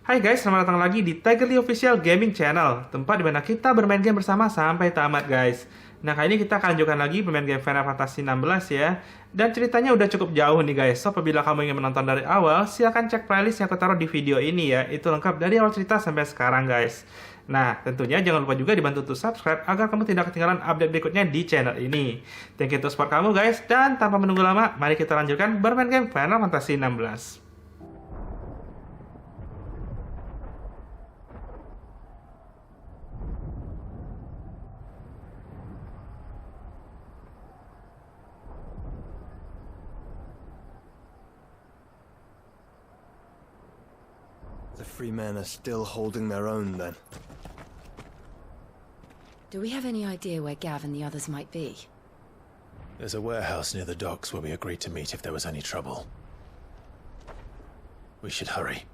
Hai guys, selamat datang lagi di Tragis Official Gaming Channel, tempat dimana kita bermain game bersama sampai tamat guys. Nah, kali ini kita akan lanjutkan lagi bermain game Final Fantasy 16 ya. Dan ceritanya udah cukup jauh nih guys, so apabila kamu ingin menonton dari awal, silahkan cek playlist yang aku taruh di video ini ya. Itu lengkap dari awal cerita sampai sekarang guys. Nah, tentunya jangan lupa juga dibantu untuk subscribe agar kamu tidak ketinggalan update berikutnya di channel ini. Thank you untuk support kamu guys, dan tanpa menunggu lama, mari kita lanjutkan bermain game Final Fantasy 16. The free men are still holding their own, then. Do we have any idea where Gav and the others might be? There's a warehouse near the docks where we agreed to meet if there was any trouble. We should hurry.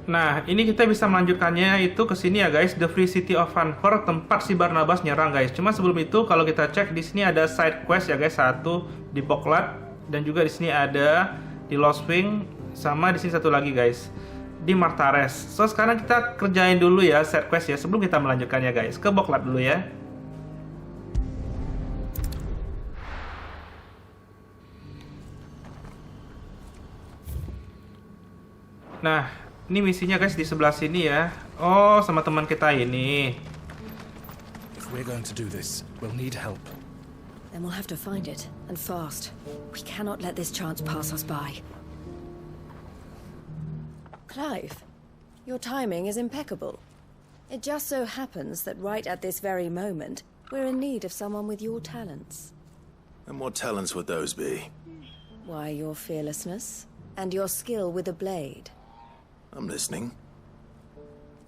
Nah, ini kita bisa melanjutkannya itu ke sini ya guys, The Free City of Hanford, tempat si Barnabas nyerang guys. Cuma sebelum itu kalau kita cek di sini ada side quest ya guys, satu di Poklat dan juga di sini ada di Lostwing, sama di sini satu lagi guys di Martares. So sekarang kita kerjain dulu ya side quest ya sebelum kita melanjutkannya guys. Ke Poklat dulu ya. Nah, ini misinya guys di sebelah sini ya. Oh, sama teman kita ini. If we're going to do this, we'll need help. Then we'll have to find it, and fast. We cannot let this chance pass us by. Clive, your timing is impeccable. It just so happens that right at this very moment, we're in need of someone with your talents. And what talents would those be? Why, your fearlessness, and your skill with a blade. I'm listening.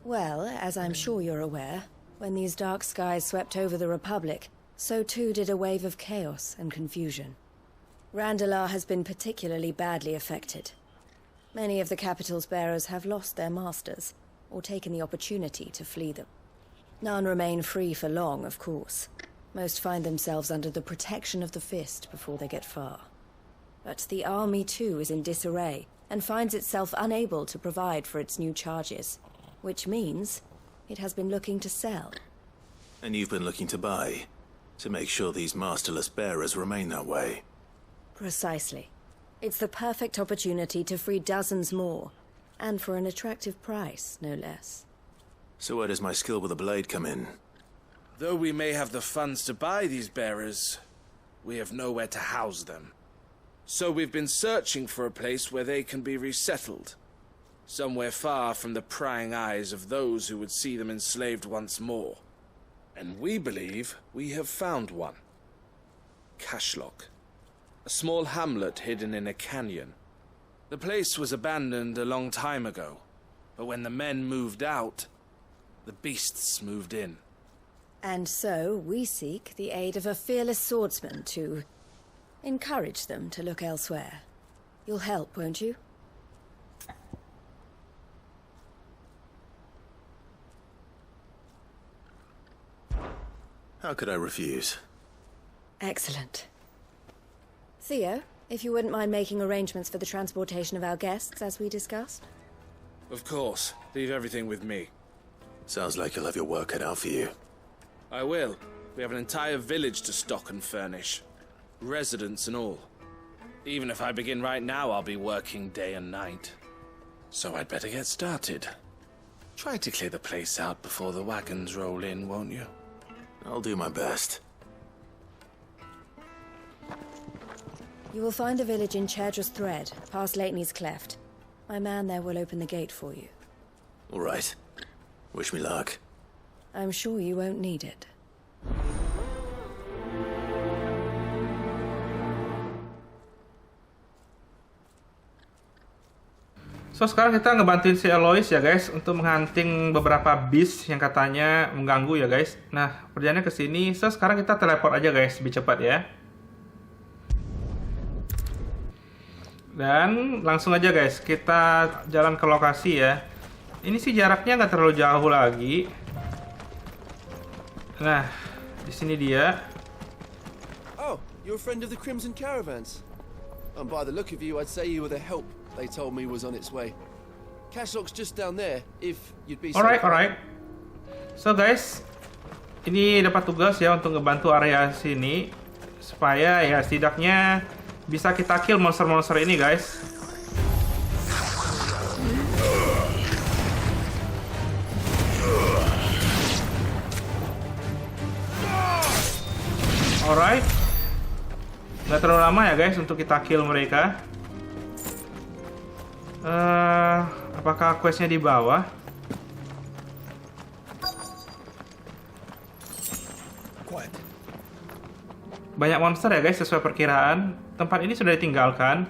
Well, as I'm sure you're aware, when these dark skies swept over the Republic, so too did a wave of chaos and confusion. Randalar has been particularly badly affected. Many of the capital's bearers have lost their masters, or taken the opportunity to flee them. None remain free for long, of course. Most find themselves under the protection of the Fist before they get far. But the army too is in disarray, and finds itself unable to provide for its new charges, which means it has been looking to sell. And you've been looking to buy, to make sure these masterless bearers remain that way. Precisely. It's the perfect opportunity to free dozens more, and for an attractive price, no less. So where does my skill with a blade come in? Though we may have the funds to buy these bearers, we have nowhere to house them. So we've been searching for a place where they can be resettled. Somewhere far from the prying eyes of those who would see them enslaved once more. And we believe we have found one. Cashlock. A small hamlet hidden in a canyon. The place was abandoned a long time ago, but when the men moved out, the beasts moved in. And so we seek the aid of a fearless swordsman to encourage them to look elsewhere. You'll help, won't you? How could I refuse? Excellent. Theo, if you wouldn't mind making arrangements for the transportation of our guests, as we discussed. Of course. Leave everything with me. Sounds like you'll have your work cut out for you. I will. We have an entire village to stock and furnish. Residents and all. Even if I begin right now, I'll be working day and night. So I'd better get started. Try to clear the place out before the wagons roll in, won't you? I'll do my best. You will find the village in Chaidra's Thread, past Lateney's Cleft. My man there will open the gate for you. All right. Wish me luck. I'm sure you won't need it. So sekarang kita ngebantuin si Eloise ya guys untuk menghunting beberapa beast yang katanya mengganggu ya guys. Nah, perjalanannya ke sini. So sekarang kita teleport aja guys, lebih cepat ya. Dan langsung aja guys, kita jalan ke lokasi ya. Ini sih jaraknya nggak terlalu jauh lagi. Nah, di sini dia. Oh, you're a friend of the Crimson Caravans. And by the look of you, I'd say you were the help they told me was on its way. Cashlock's just down there, if you'd be so Alright, kind. alright. So guys, ini dapat tugas ya untuk ngebantu area sini supaya ya setidaknya bisa kita kill monster-monster ini guys. Alright. Nggak terlalu lama ya guys untuk kita kill mereka. Apakah questnya di bawah? Banyak monster ya guys sesuai perkiraan. Tempat ini sudah ditinggalkan.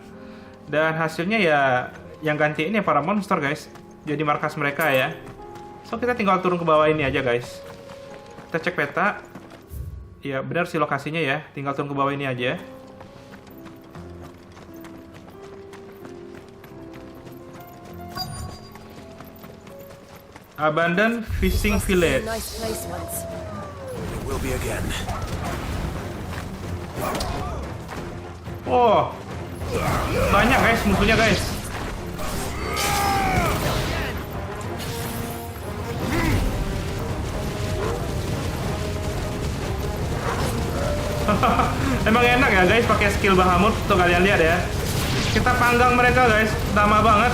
Dan hasilnya ya yang ganti ini para monster guys. Jadi markas mereka ya. So kita tinggal turun ke bawah ini aja guys. Kita cek peta. Ya benar sih lokasinya ya. Tinggal turun ke bawah ini aja. Abandoned fishing Must have been village. a nice place once. It will be again. Oh, banyak guys musuhnya guys. Emang enak ya guys pakai skill Bahamut tuh, kalian lihat ya. Kita panggang mereka guys, lama banget.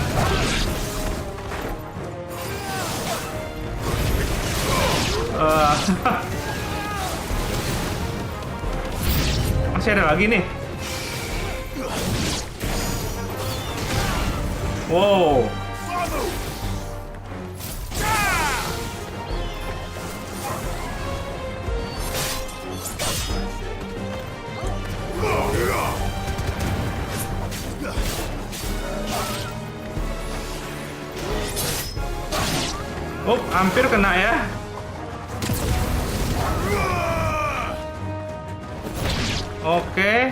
Masih ada lagi nih. Wow. Oh, hampir kena ya. Oke.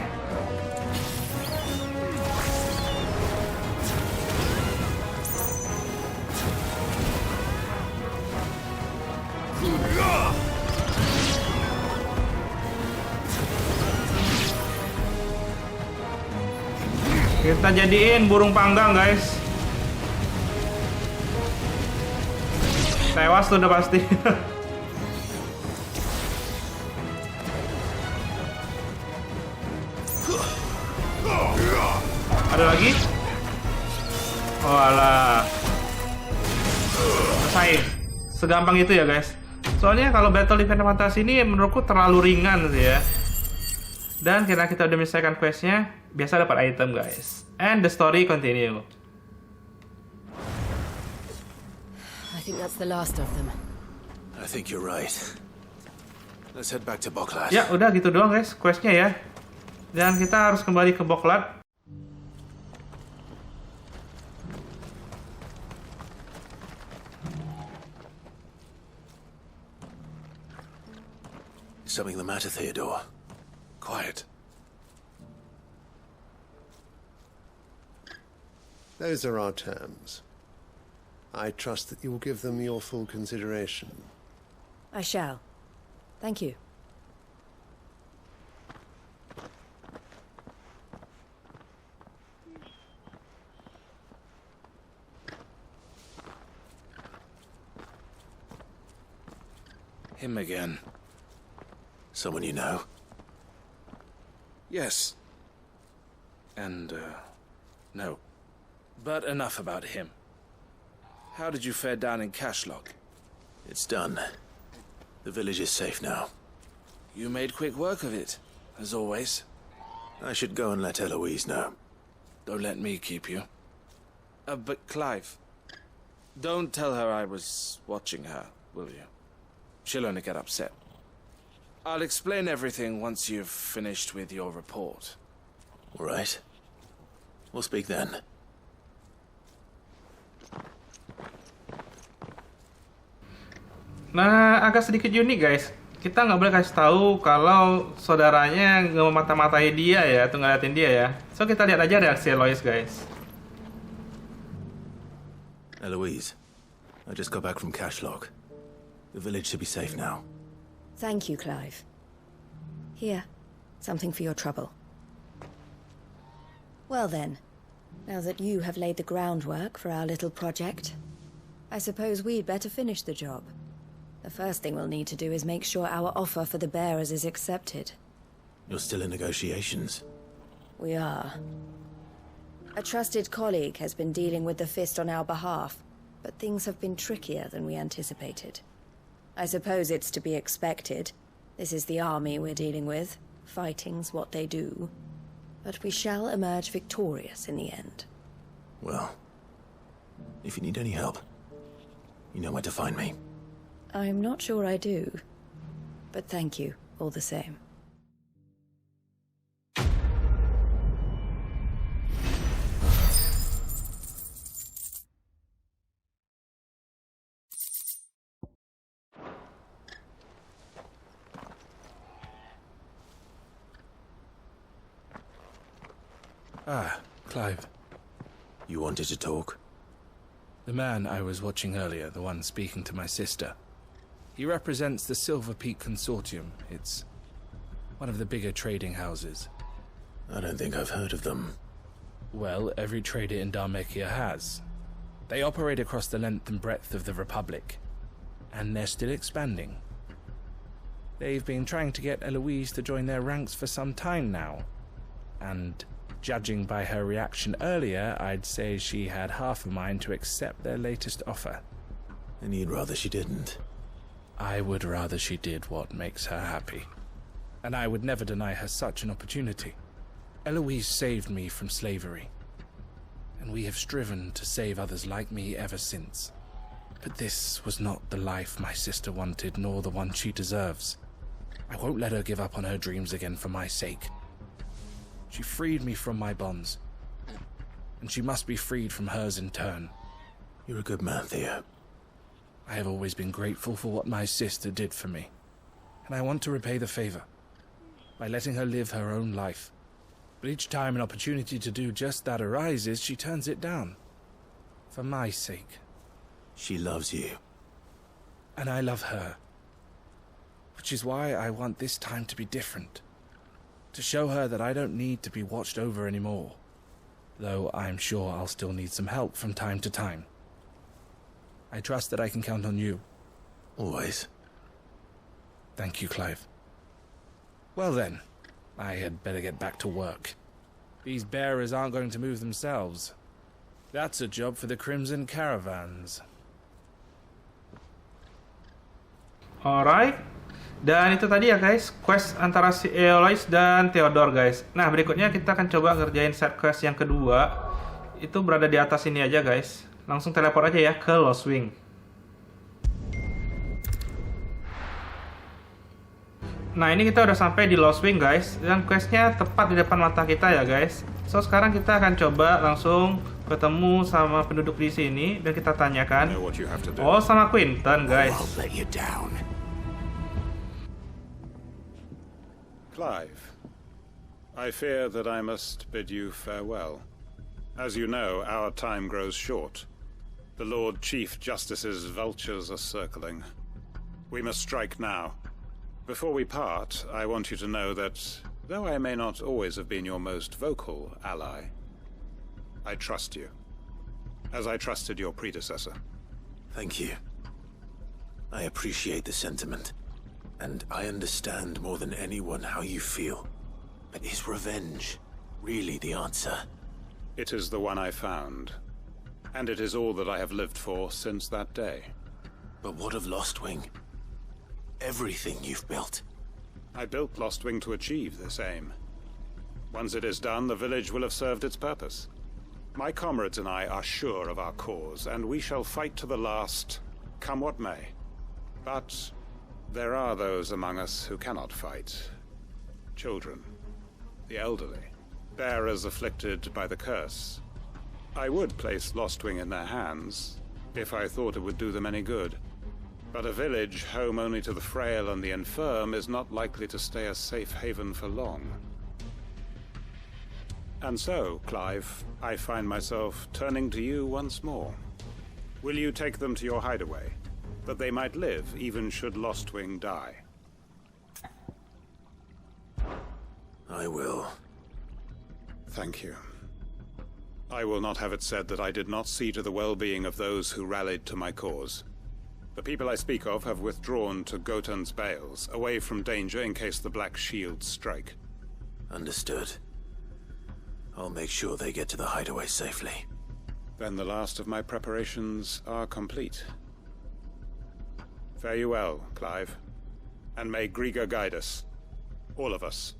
Kita jadiin burung panggang, guys. Tewas tuh udah pasti. Ada lagi? Oh alah. Selesai. Segampang itu ya guys. Soalnya kalau battle di Final Fantasy ini menurutku terlalu ringan sih ya. Dan karena kita udah menyelesaikan questnya, biasa dapat item guys. And the story continue. I think that's the last of them. I think you're right. Let's head back to Boklat. Ya udah gitu doang guys questnya ya. Dan kita harus kembali ke Boklat. Something the matter, Theodore? Quiet. Those are our terms. I trust that you will give them your full consideration. I shall. Thank you. Him again. Someone you know? Yes. And, no. But enough about him. How did you fare down in Cashlock? It's done. The village is safe now. You made quick work of it, as always. I should go and let Eloise know. Don't let me keep you. But Clive, don't tell her I was watching her, will you? She'll only get upset. I'll explain everything once you've finished with your report. All right. We'll speak then. Nah, agak sedikit unik guys. kita nggak boleh kasih tahu kalau saudaranya nggak memata-matai dia ya, atau ngeliatin dia ya. So kita lihat aja reaksi Eloise, guys. Eloise, I just got back from Cashlock. The village should be safe now. Thank you, Clive. Here, something for your trouble. Well then, now that you have laid the groundwork for our little project, I suppose we'd better finish the job. The first thing we'll need to do is make sure our offer for the bearers is accepted. You're still in negotiations. We are. A trusted colleague has been dealing with the Fist on our behalf, but things have been trickier than we anticipated. I suppose it's to be expected. This is the army we're dealing with. Fighting's what they do. But we shall emerge victorious in the end. Well, if you need any help, you know where to find me. I'm not sure I do. But thank you, all the same. Ah, Clive. You wanted to talk? The man I was watching earlier, the one speaking to my sister. He represents the Silver Peak Consortium. It's one of the bigger trading houses. I don't think I've heard of them. Well, every trader in Dharmekia has. They operate across the length and breadth of the Republic. And they're still expanding. They've been trying to get Eloise to join their ranks for some time now. And judging by her reaction earlier, I'd say she had half a mind to accept their latest offer. And you'd rather she didn't? I would rather she did what makes her happy. And I would never deny her such an opportunity. Eloise saved me from slavery. And we have striven to save others like me ever since. But this was not the life my sister wanted, nor the one she deserves. I won't let her give up on her dreams again for my sake. She freed me from my bonds. And she must be freed from hers in turn. You're a good man, Theo. I have always been grateful for what my sister did for me. And I want to repay the favor by letting her live her own life. But each time an opportunity to do just that arises, she turns it down. For my sake. She loves you. And I love her. Which is why I want this time to be different. To show her that I don't need to be watched over anymore. Though I'm sure I'll still need some help from time to time. I trust that I can count on you. Always. Thank you, Clive. Well then, I had better get back to work. These bearers aren't going to move themselves. That's a job for the Crimson Caravans. Alright. Dan itu tadi ya guys, quest antara si Eloise dan Theodore guys. Nah berikutnya kita akan coba ngerjain side quest yang kedua. Itu berada di atas ini aja guys. Langsung teleport aja ya ke Lostwing. Nah ini kita udah sampai di Lostwing guys. Dan questnya tepat di depan mata kita ya guys. So sekarang kita akan coba langsung ketemu sama penduduk di sini. Dan kita tanyakan. Oh sama Quinten guys. Clive, I fear that I must bid you farewell. As you know, our time grows short. The Lord Chief Justice's vultures are circling. We must strike now. Before we part, I want you to know that, though I may not always have been your most vocal ally, I trust you, as I trusted your predecessor. Thank you. I appreciate the sentiment. And I understand more than anyone how you feel. But is revenge really the answer? It is the one I found. And it is all that I have lived for since that day. But what of Lostwing? Everything you've built. I built Lostwing to achieve this aim. Once it is done, the village will have served its purpose. My comrades and I are sure of our cause, and we shall fight to the last, come what may. But there are those among us who cannot fight. Children, the elderly, bearers afflicted by the curse. I would place Lostwing in their hands, if I thought it would do them any good. But a village home only to the frail and the infirm is not likely to stay a safe haven for long. And so, Clive, I find myself turning to you once more. Will you take them to your hideaway, that they might live even should Lostwing die? I will. Thank you. I will not have it said that I did not see to the well-being of those who rallied to my cause. The people I speak of have withdrawn to Gotan's Bales, away from danger in case the Black Shields strike. Understood. I'll make sure they get to the hideaway safely. Then the last of my preparations are complete. Fare you well, Clive. And may Griga guide us. All of us.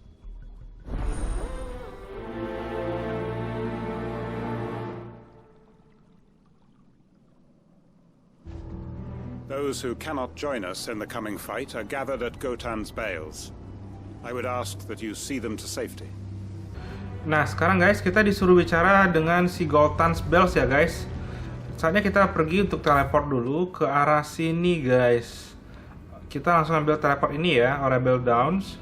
Those who cannot join us in the coming fight are gathered at Gotan's Bales. I would ask that you see them to safety. Nah, sekarang guys, kita disuruh bicara dengan si Gotan's Bales ya guys. Saatnya kita pergi untuk teleport dulu ke arah sini guys. Kita langsung ambil teleport ini ya, Orable Downs.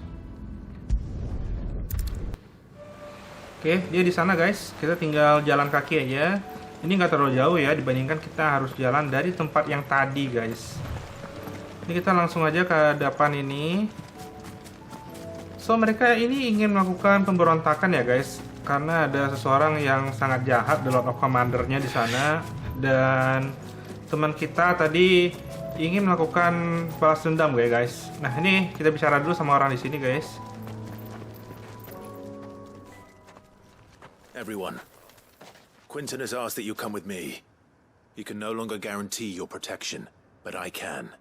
Oke, dia di sana guys. Kita tinggal jalan kaki aja. Ini nggak terlalu jauh ya, dibandingkan kita harus jalan dari tempat yang tadi guys. Ini kita langsung aja ke depan ini. So, mereka ini ingin melakukan pemberontakan ya guys, karena ada seseorang yang sangat jahat, the Lord of Commander-nya di sana, dan teman kita tadi ingin melakukan balas dendam ya guys. Nah, ini kita bicara dulu sama orang di sini guys. Everyone, Quinten has asked that you come with me. He can no longer guarantee your protection, but I can.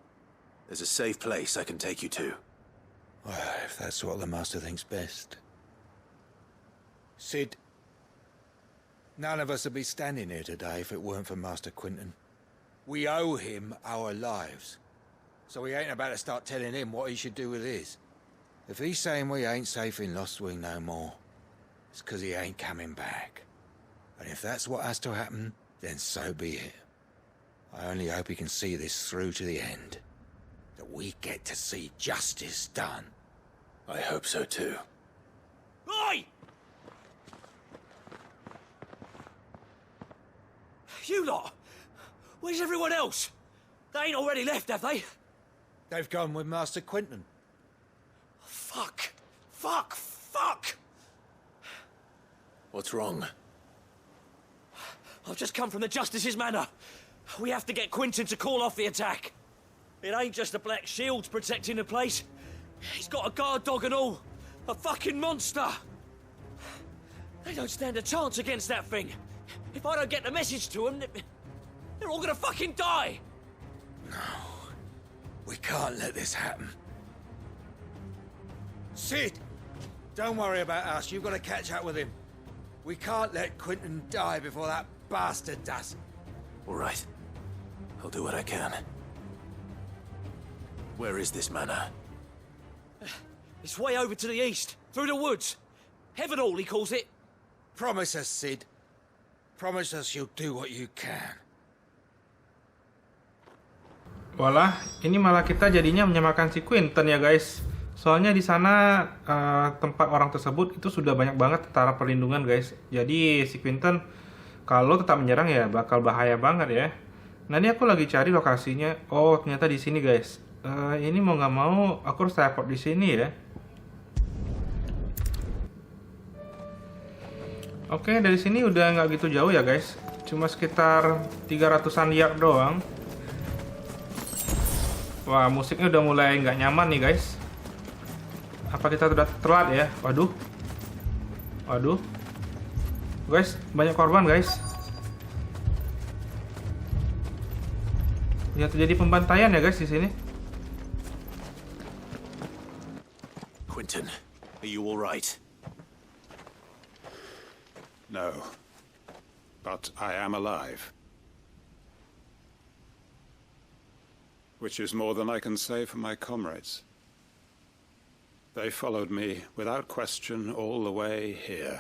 There's a safe place I can take you to. Well, if that's what the Master thinks best. Sid, none of us would be standing here today if it weren't for Master Quinten. We owe him our lives. So we ain't about to start telling him what he should do with his. If he's saying we ain't safe in Lostwing no more, it's 'cause he ain't coming back. And if that's what has to happen, then so be it. I only hope he can see this through to the end. That we get to see justice done. I hope so too. Oi! You lot! Where's everyone else? They ain't already left, have they? They've gone with Master Quinten. Fuck! Fuck! Fuck! What's wrong? I've just come from the Justice's manor. We have to get Quinten to call off the attack. It ain't just the Black Shields protecting the place. He's got a guard dog and all. A fucking monster. They don't stand a chance against that thing. If I don't get the message to them, they're all gonna fucking die. No. We can't let this happen. Sid! Don't worry about us. You've got to catch up with him. We can't let Quinten die before that bastard does. All right. I'll do what I can. Where is this manor? It's way over to the east, through the woods. Heaven Hall, he calls it. Promise us, Sid. Promise us you'll do what you can. Walah, ini malah kita jadinya menyamakan si Quinten ya guys. Soalnya di sana tempat orang tersebut itu sudah banyak banget tentara perlindungan guys. Jadi si Quinten kalau tetap menyerang ya bakal bahaya banget ya. Nah, ini aku lagi cari lokasinya. Oh, ternyata di sini guys. Ini mau nggak mau aku harus teleport di sini ya. Oke, dari sini udah nggak gitu jauh ya guys. Cuma sekitar 300-an yard doang. Wah, musiknya udah mulai nggak nyaman nih guys. Apa kita udah telat ya? Waduh. Waduh. Guys, banyak korban guys. Ya, terjadi pembantaian ya guys di sini. Quinten, are you all right? No. But I am alive. Which is more than I can say for my comrades. They followed me without question all the way here.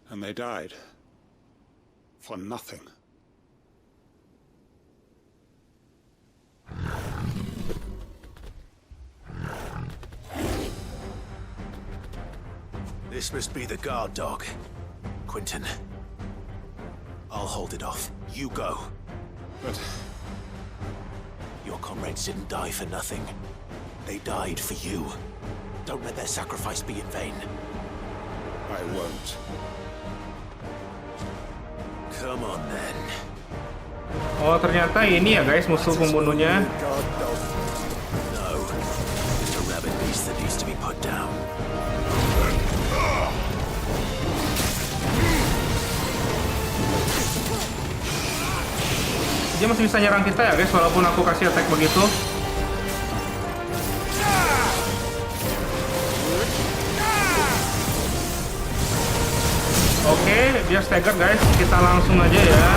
And they died. For nothing. This must be the guard dog. Quinten. I'll hold it off. You go. But Your comrades didn't die for nothing. They died for you. Don't let their sacrifice be in vain. I won't. Come on then. Oh, ternyata ini ya guys musuh pembunuhnya. No. It's a rabid beast that needs to be put down. Dia masih bisa nyerang kita ya guys, walaupun aku kasih attack begitu. Oke, dia stagger guys. Kita langsung aja ya.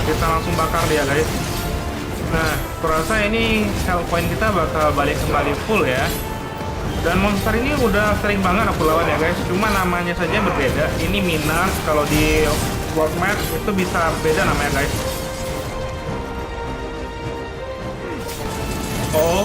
Kita langsung bakar dia guys. Nah, kurasa ini health point kita bakal balik kembali full ya. Dan monster ini udah sering banget aku lawan ya guys. Cuma namanya saja berbeda. Ini Minas, kalau di World Match itu bisa beda namanya guys. Oh.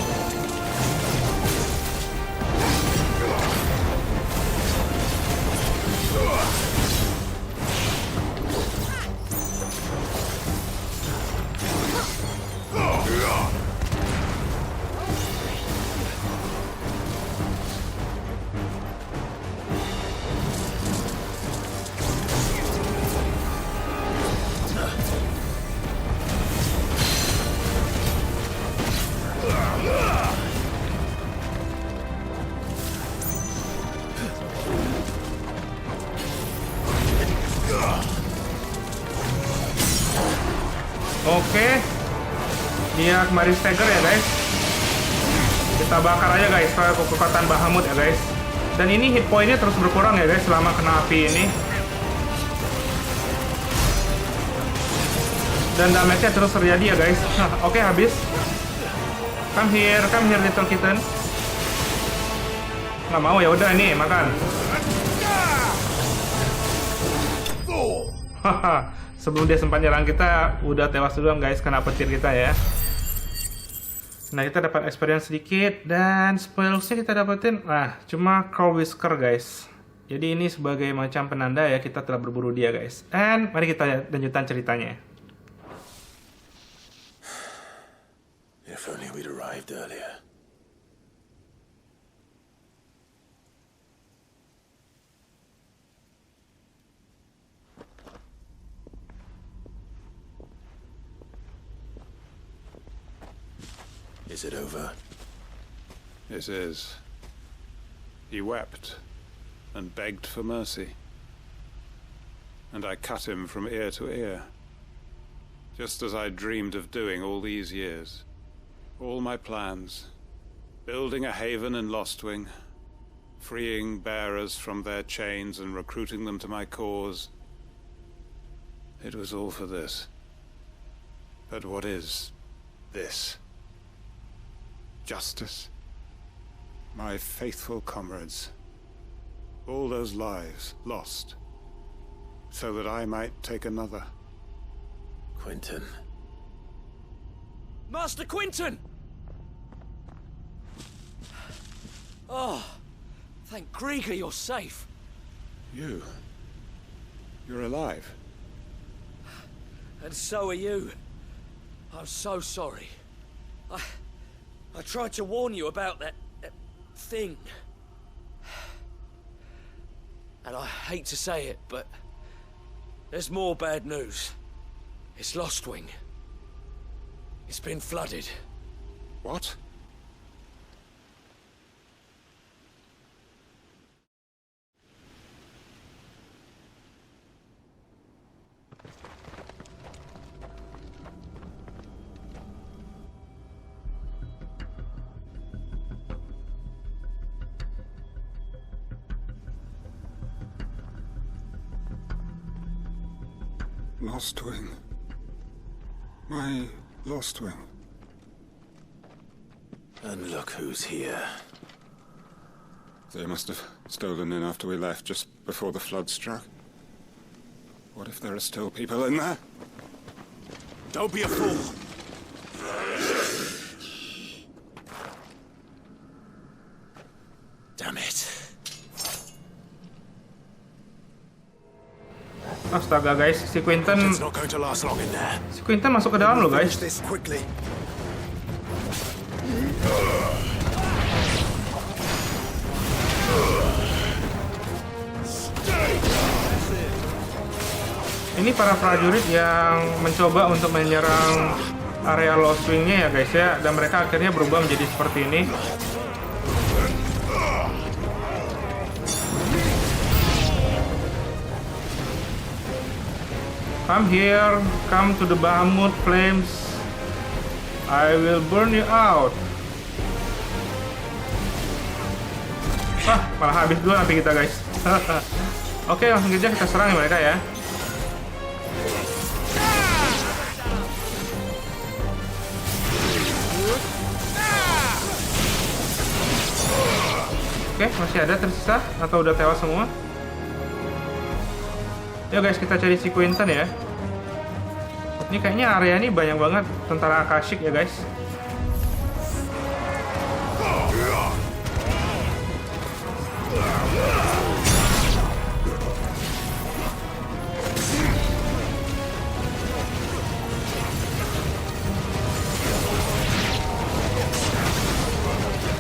Oke, dia kemarin stagger ya guys. Kita bakar aja guys kekuatan Bahamut ya guys. Dan ini hit pointnya terus berkurang ya guys selama kena api ini. Dan damage-nya terus terjadi ya guys. Oke, habis. Come here little kitten. Nggak mau ya udah ini makan. Haha. Sebelum dia sempat nyerang kita, udah tewas duluan guys, kena petir kita ya. Nah, kita dapat experience sedikit, dan spoilsnya kita dapetin, cuma Crow Whisker guys. Jadi ini sebagai macam penanda ya, kita telah berburu dia guys. And mari kita lanjutkan ceritanya. If only we'd arrived earlier. Is it over? it is. He wept and begged for mercy. And I cut him from ear to ear, just as I dreamed of doing all these years. All my plans, building a haven in Lostwing, freeing bearers from their chains and recruiting them to my cause. It was all for this. But what is this? Justice? My faithful comrades. All those lives lost, so that I might take another. Quinten. Master Quinten! Oh, thank Krieger you're safe. You're alive. And so are you. I'm so sorry. I tried to warn you about that thing. And I hate to say it, but there's more bad news. It's Lostwing. It's been flooded. What? Lostwing. My Lostwing. And look who's here. They must have stolen in after we left, just before the flood struck. What if there are still people in there? Don't be a fool! Damn it. Astaga guys, si Quinten It's not going to last long in there. masuk ke dalam loh guys. Finish this quickly. Ini para prajurit yang mencoba untuk menyerang area Lostwing-nya ya guys ya, dan mereka akhirnya berubah menjadi seperti ini. Come here, come to the Bahamut flames. I will burn you out. Wah, malah habis dulu nanti kita guys. Oke, langsung aja kita serang mereka ya. Oke, masih ada tersisa atau udah tewas semua? Ya guys, kita cari si Quinten ya. Ini kayaknya area ini banyak banget tentara Akashic ya guys.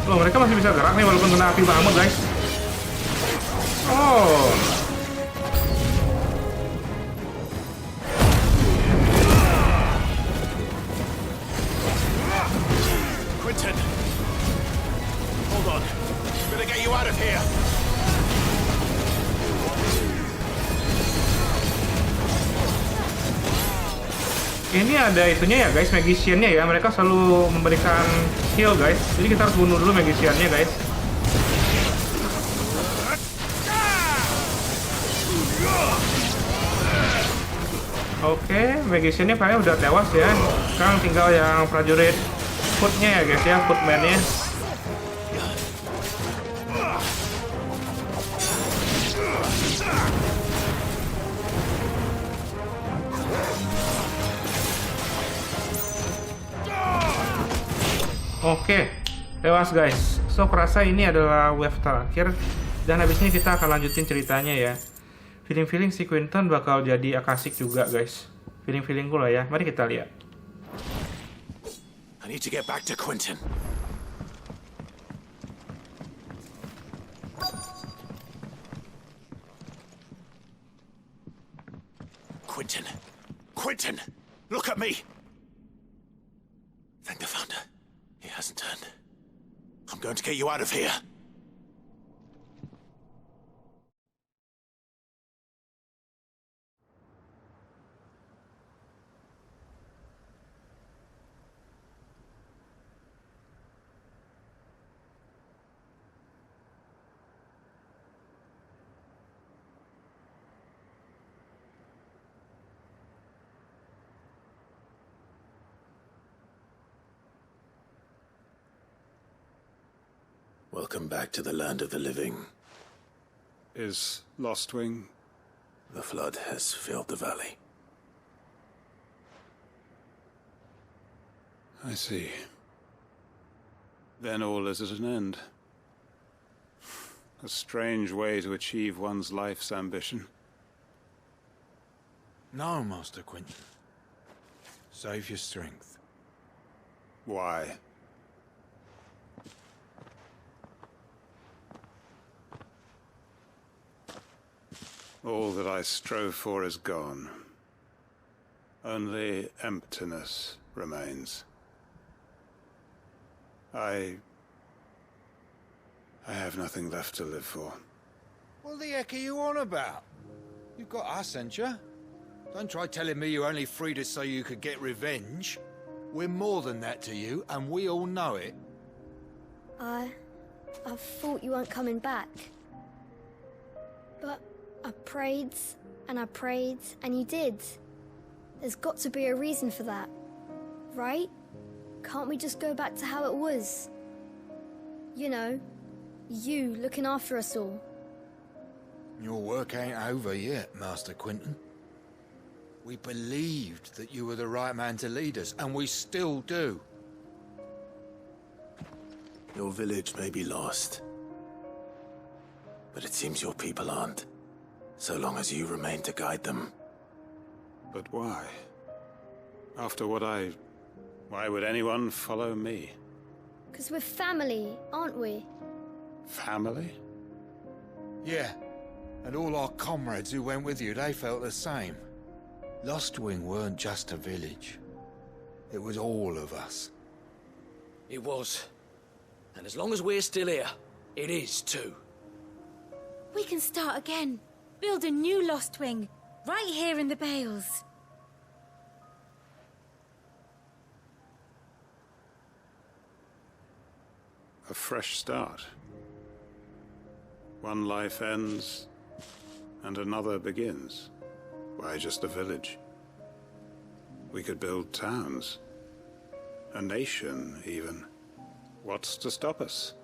Loh, mereka masih bisa gerak nih walaupun kena api banget guys. Oh. Quinten! Hold on. Gonna get you out of here. Ini ada itunya ya guys, magician-nya ya. Mereka selalu memberikan heal guys. Jadi kita harus bunuh dulu magician-nya guys. Oke, magician-nya kayaknya udah tewas ya. Sekarang tinggal yang prajurit foot-nya ya guys ya, footman-nya. Oke, tewas guys. So, kurasa ini adalah wave terakhir. Dan habis ini kita akan lanjutin ceritanya ya. Feeling-feeling si Quinten bakal jadi Akashic juga guys. Feeling-feelingku lah ya. Mari kita lihat. I need to get back to Quinten. Quinten! Quinten! Look at me! Thank the Founder. He hasn't turned. I'm going to get you out of here. Welcome back to the land of the living. Is Lostwing? The flood has filled the valley. I see. Then all is at an end. A strange way to achieve one's life's ambition. No, Master Quinten. Save your strength. Why? All that I strove for is gone. Only emptiness remains. I have nothing left to live for. What the heck are you on about? You've got us, ain't you? Don't try telling me you only freed us so you could get revenge. We're more than that to you, and we all know it. I thought you weren't coming back. But I prayed, and you did. There's got to be a reason for that, right? Can't we just go back to how it was? You know, you looking after us all. Your work ain't over yet, Master Quinten. We believed that you were the right man to lead us, and we still do. Your village may be lost, but it seems your people aren't. So long as you remain to guide them, But why? After what why would anyone follow me? 'Cause we're family, aren't we? Family? Yeah, and all our comrades who went with you, they felt the same. Lostwing weren't just a village. It was all of us. It was. And as long as we're still here, it is too. We can start again. Build a new Lostwing, right here in the Bales. A fresh start. One life ends, and another begins. Why just a village? We could build towns. A nation, even. What's to stop us?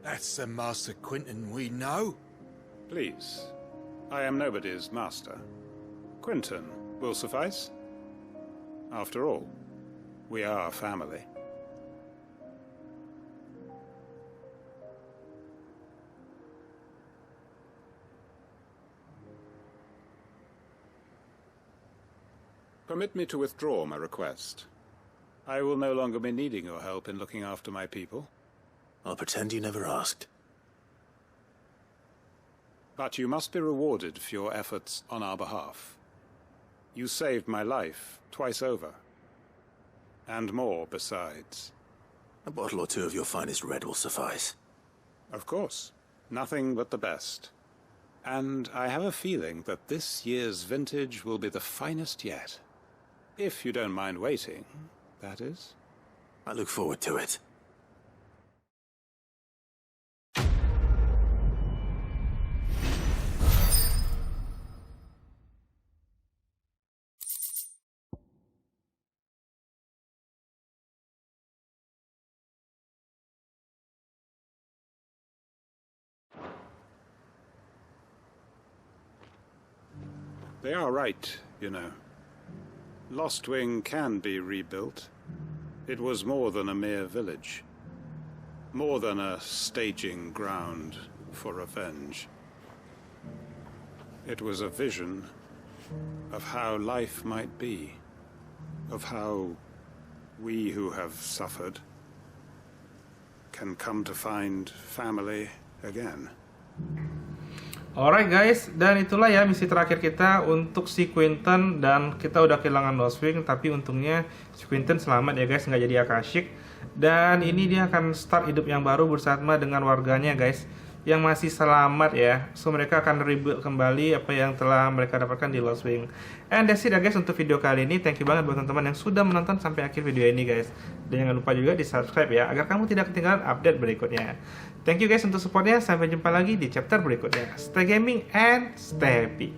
That's the Master Quinten we know. Please. I am nobody's master. Quinten will suffice. After all, we are family. Permit me to withdraw my request. I will no longer be needing your help in looking after my people. I'll pretend you never asked. But you must be rewarded for your efforts on our behalf. You saved my life twice over. And more besides. A bottle or two of your finest red will suffice. Of course. Nothing but the best. And I have a feeling that this year's vintage will be the finest yet. If you don't mind waiting, that is. I look forward to it. They are right, you know. Lostwing can be rebuilt. It was more than a mere village. More than a staging ground for revenge. It was a vision of how life might be. Of how we who have suffered can come to find family again. Alright guys, dan itulah ya misi terakhir kita untuk si Quinten. Dan kita udah kehilangan Lostwing, tapi untungnya si Quinten selamat ya guys, nggak jadi akashik. Dan ini dia akan start hidup yang baru bersama dengan warganya guys, yang masih selamat ya. So mereka akan rebuild kembali apa yang telah mereka dapatkan di Lostwing. And that's it ya guys untuk video kali ini. Thank you banget buat teman-teman yang sudah menonton sampai akhir video ini guys. Dan jangan lupa juga di subscribe ya, agar kamu tidak ketinggalan update berikutnya. Thank you guys untuk supportnya. Sampai jumpa lagi di chapter berikutnya. Stay gaming and stay happy.